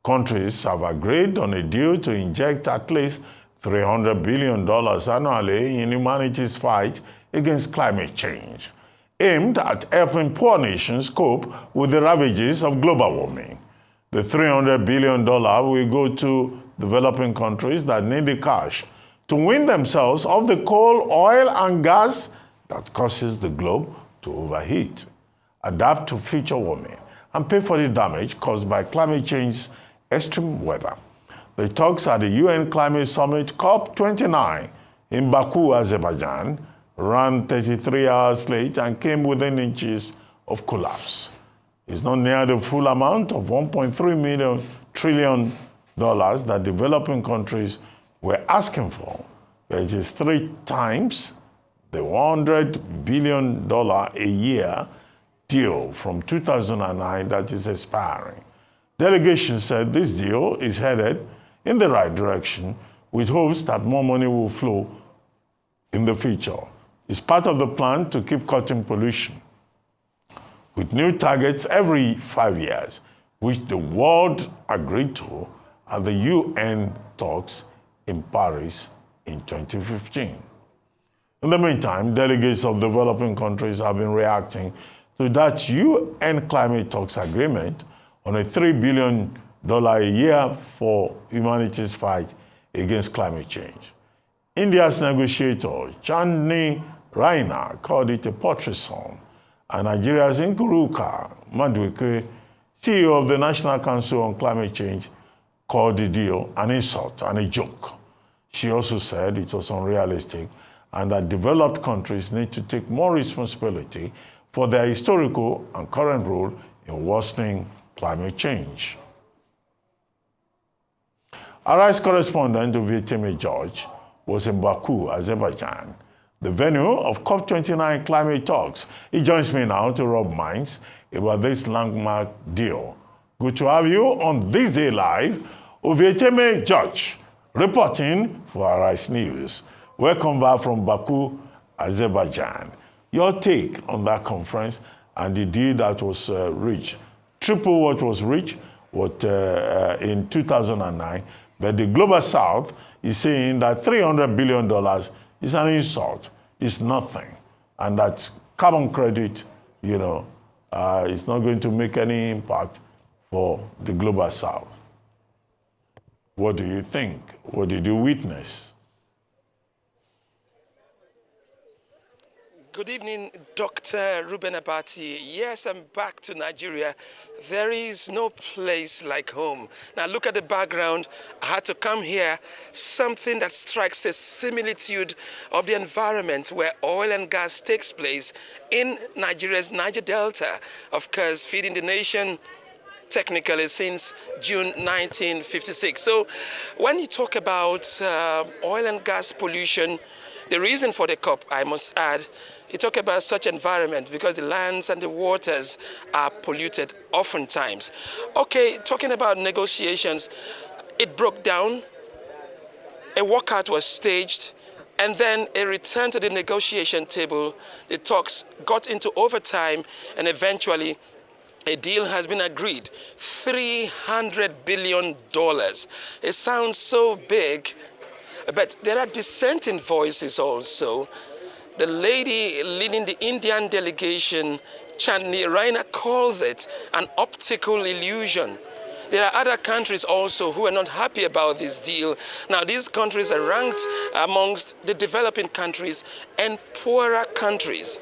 Countries have agreed on a deal to inject at least $300 billion annually in humanity's fight against climate change, aimed at helping poor nations cope with the ravages of global warming. The $300 billion will go to developing countries that need the cash to wean themselves off the coal, oil, and gas that causes the globe to overheat, adapt to future warming, and pay for the damage caused by climate change's extreme weather. The talks at the UN Climate Summit COP29 in Baku, Azerbaijan, ran 33 hours late and came within inches of collapse. It's not near the full amount of $1.3 trillion that developing countries were asking for, but it is 3 times the $100 billion a year deal from 2009 that is expiring. Delegations said this deal is headed in the right direction with hopes that more money will flow in the future. It's part of the plan to keep cutting pollution, with new targets every 5 years, which the world agreed to at the UN talks in Paris in 2015. In the meantime, delegates of developing countries have been reacting to that UN climate talks agreement on a $3 billion a year for humanity's fight against climate change. India's negotiator, Chandni Raina, called it a poetry song, and Nigeria's Nkuruka Madueke, CEO of the National Council on Climate Change, called the deal an insult and a joke. She also said it was unrealistic and that developed countries need to take more responsibility for their historical and current role in worsening climate change. Our Arise correspondent, Vietnam George, was in Baku, Azerbaijan, the venue of COP29 climate talks. He joins me now to rub minds about this landmark deal. Good to have you on This Day Live. Vietnam George, reporting for Arise News. Welcome back from Baku, Azerbaijan. Your take on that conference and the deal that was reached. Triple what was reached in 2009, but the Global South is saying that $300 billion is an insult, it's nothing, and that carbon credit, is not going to make any impact for the Global South. What do you think? What did you witness? Good evening, Dr. Ruben Abati. Yes, I'm back to Nigeria. There is no place like home. Now look at the background. I had to come here, something that strikes a similitude of the environment where oil and gas takes place in Nigeria's Niger Delta, of course, feeding the nation technically since June 1956. So when you talk about oil and gas pollution, the reason for the COP, I must add, you talk about such environment because the lands and the waters are polluted oftentimes. Okay, talking about negotiations, it broke down, a walkout was staged, and then a return to the negotiation table. The talks got into overtime, and eventually a deal has been agreed. $300 billion. It sounds so big, but there are dissenting voices also. The lady leading the Indian delegation, Chandni Raina, calls it an optical illusion. There are other countries also who are not happy about this deal. Now, these countries are ranked amongst the developing countries and poorer countries.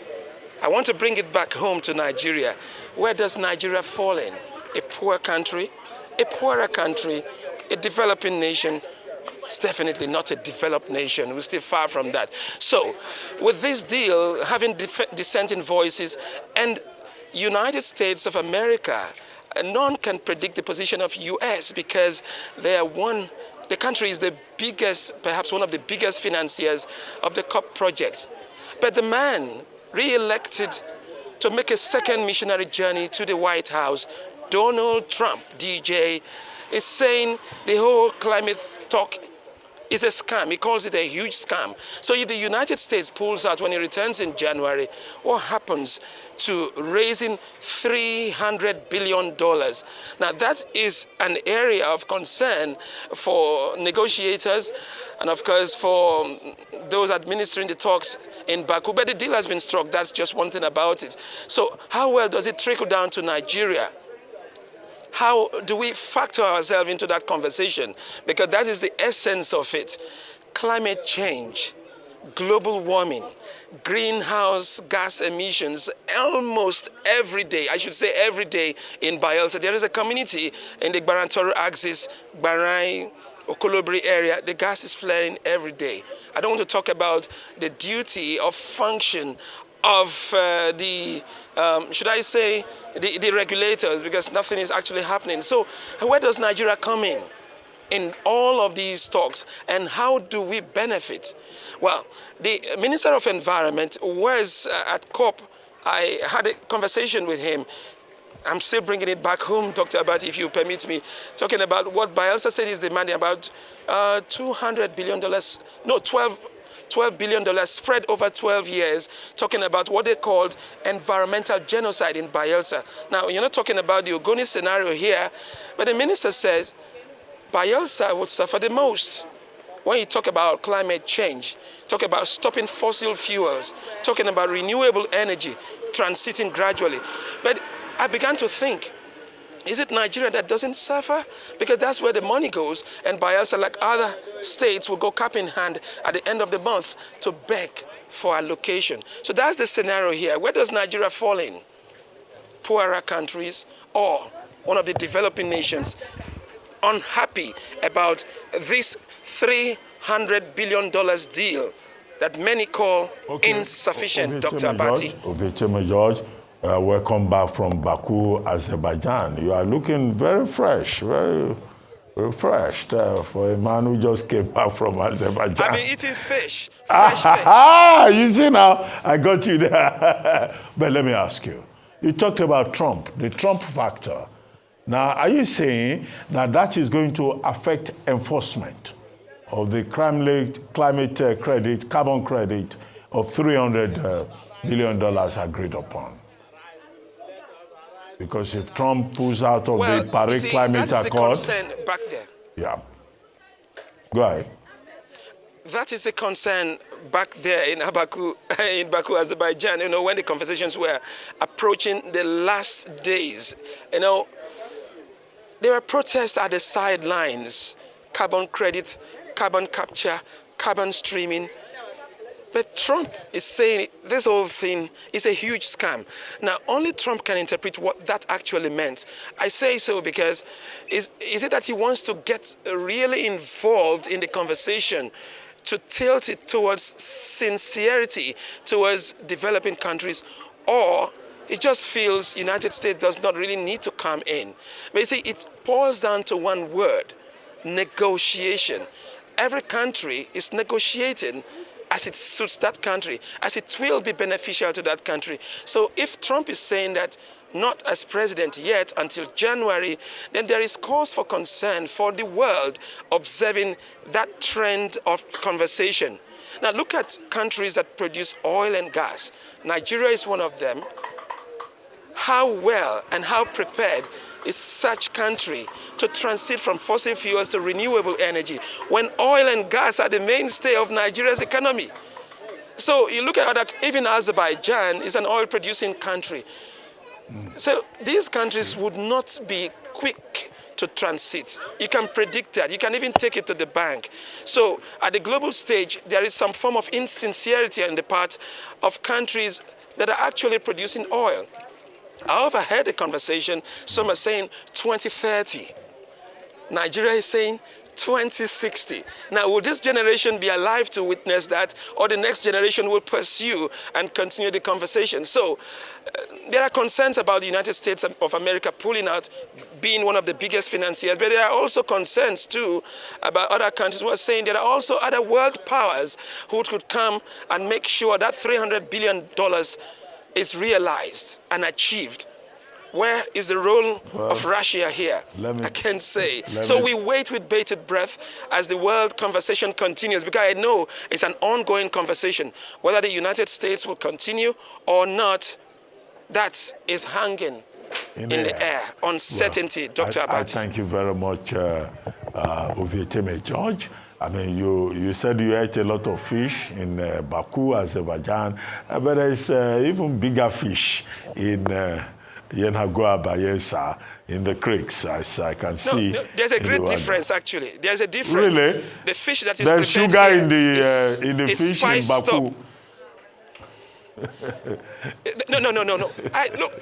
I want to bring it back home to Nigeria. Where does Nigeria fall in? A poor country, a poorer country, a developing nation? It's definitely not a developed nation. We're still far from that. So, with this deal, having dissenting voices, and United States of America, none can predict the position of U.S. because the country is the biggest, perhaps one of the biggest financiers of the COP project. But the man re-elected to make a second missionary journey to the White House, Donald Trump, DJ, is saying the whole climate talk It's a scam. He calls it a huge scam. So if the United States pulls out when he returns in January, what happens to raising $300 billion? Now, that is an area of concern for negotiators and, of course, for those administering the talks in Baku. But the deal has been struck. That's just one thing about it. So how well does it trickle down to Nigeria? How do we factor ourselves into that conversation? Because that is the essence of it. Climate change, global warming, greenhouse gas emissions, almost every day, I should say every day in Bayelsa. There is a community in the Gbarantoro axis, Barai, Okolobri area, the gas is flaring every day. I don't want to talk about the duty of function of should I say, the regulators, because nothing is actually happening. So where does Nigeria come in all of these talks, and how do we benefit? Well, the Minister of Environment was at COP. I had a conversation with him. I'm still bringing it back home, Dr. Abati, if you permit me, talking about what Bayelsa said is demanding, about $200 billion, no, $12 billion spread over 12 years, talking about what they called environmental genocide in Bayelsa. Now, you're not talking about the Ogoni scenario here, but the minister says Bayelsa would suffer the most. When you talk about climate change, talk about stopping fossil fuels, talking about renewable energy, transiting gradually. But I began to think, is it Nigeria that doesn't suffer? Because that's where the money goes, and Bayelsa, like other states, will go cap in hand at the end of the month to beg for allocation. So that's the scenario here. Where does Nigeria fall in? Poorer countries or one of the developing nations unhappy about this $300 billion deal that many call insufficient, Dr. Abati? George, welcome back from Baku, Azerbaijan. You are looking very fresh, very refreshed for a man who just came back from Azerbaijan. I've been eating fish, fresh fish. You see now, I got you there. But let me ask you, you talked about Trump, the Trump factor. Now, are you saying that that is going to affect enforcement of the climate credit, carbon credit of $300 billion agreed upon? Because if Trump pulls out of the Paris Climate Accord... That is the concern back there. Yeah. Go ahead. That is the concern back there in Baku, Azerbaijan. You know, when the conversations were approaching the last days, you know, there were protests at the sidelines, carbon credit, carbon capture, carbon streaming. But Trump is saying this whole thing is a huge scam. Now, only Trump can interpret what that actually meant. I say so because is it that he wants to get really involved in the conversation, to tilt it towards sincerity, towards developing countries, or it just feels the United States does not really need to come in? But you see, it boils down to one word: negotiation. Every country is negotiating as it suits that country, as it will be beneficial to that country. So if Trump is saying that not as president yet until January, then there is cause for concern for the world observing that trend of conversation. Now look at countries that produce oil and gas. Nigeria is one of them. How well and how prepared is such country to transit from fossil fuels to renewable energy when oil and gas are the mainstay of Nigeria's economy? So you look at even Azerbaijan is an oil-producing country. So these countries would not be quick to transit. You can predict that. You can even take it to the bank. So at the global stage, there is some form of insincerity on the part of countries that are actually producing oil. I overheard a conversation, some are saying 2030. Nigeria is saying 2060. Now, will this generation be alive to witness that, or the next generation will pursue and continue the conversation? So there are concerns about the United States of America pulling out, being one of the biggest financiers, but there are also concerns too about other countries who are saying there are also other world powers who could come and make sure that $300 billion is realized and achieved. Where is the role of Russia here? I can't say. So we wait with bated breath as the world conversation continues, because I know it's an ongoing conversation. Whether the United States will continue or not, that is hanging in the air. Uncertainty, Dr. Abati. I thank you very much, Ovieteme George. I mean, you said you ate a lot of fish in Baku, Azerbaijan, but there's even bigger fish in Yenagoa, Bayelsa, in the creeks, as I can see. No, there's a great difference, actually. There's a difference. Really? The fish that is there's sugar in the is fish in Baku. No. Look,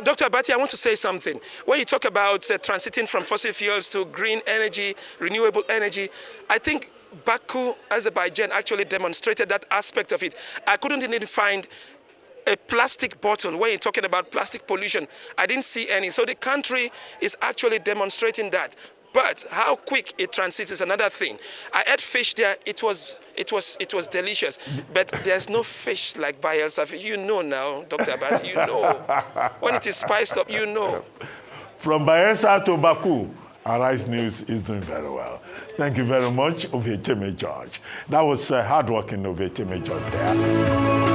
Dr. Abati, I want to say something. When you talk about transiting from fossil fuels to green energy, renewable energy, I think Baku, Azerbaijan actually demonstrated that aspect of it. I couldn't even find a plastic bottle. When you're talking about plastic pollution, I didn't see any. So the country is actually demonstrating that. But how quick it transits is another thing. I ate fish there. It was delicious. But there's no fish like Bayelsa fish. You know now, Dr. Abati, you know. When it is spiced up, you know. From Bayelsa to Baku, Arise News is doing very well. Thank you very much, Ovieteme George. That was hardworking Ovieteme George there.